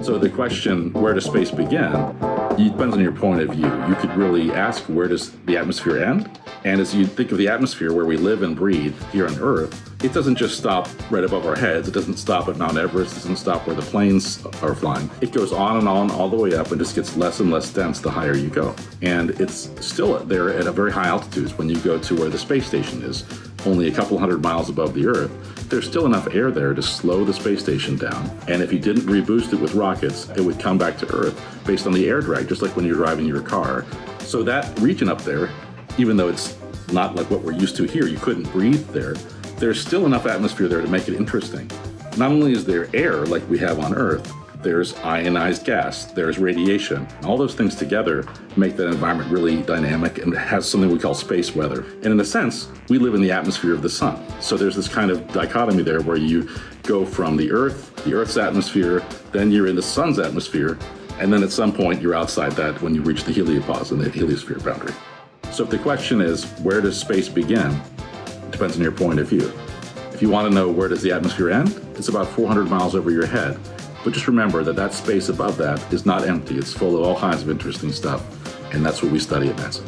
So the question, where does space begin? It depends on your point of view. You could really ask, where does the atmosphere end? And as you think of the atmosphere where we live and breathe here on Earth, it doesn't just stop right above our heads. It doesn't stop at Mount Everest. It doesn't stop where the planes are flying. It goes on and on all the way up and just gets less and less dense the higher you go. And it's still there at a very high altitudes. When you go to where the space station is, only a couple hundred miles above the Earth, there's still enough air there to slow the space station down. And if you didn't reboost it with rockets, it would come back to Earth based on the air drag, just like when you're driving your car. So that region up there, even though it's not like what we're used to here, you couldn't breathe there, there's still enough atmosphere there to make it interesting. Not only is there air like we have on Earth, there's ionized gas, there's radiation. All those things together make that environment really dynamic and has something we call space weather. And in a sense, we live in the atmosphere of the sun. So there's this kind of dichotomy there where you go from the Earth's atmosphere, then you're in the sun's atmosphere, and then at some point you're outside that when you reach the heliopause and the heliosphere boundary. So if the question is, where does space begin? It depends on your point of view. If you want to know where does the atmosphere end, it's about 400 miles over your head. But just remember that that space above that is not empty. It's full of all kinds of interesting stuff. And that's what we study at NASA.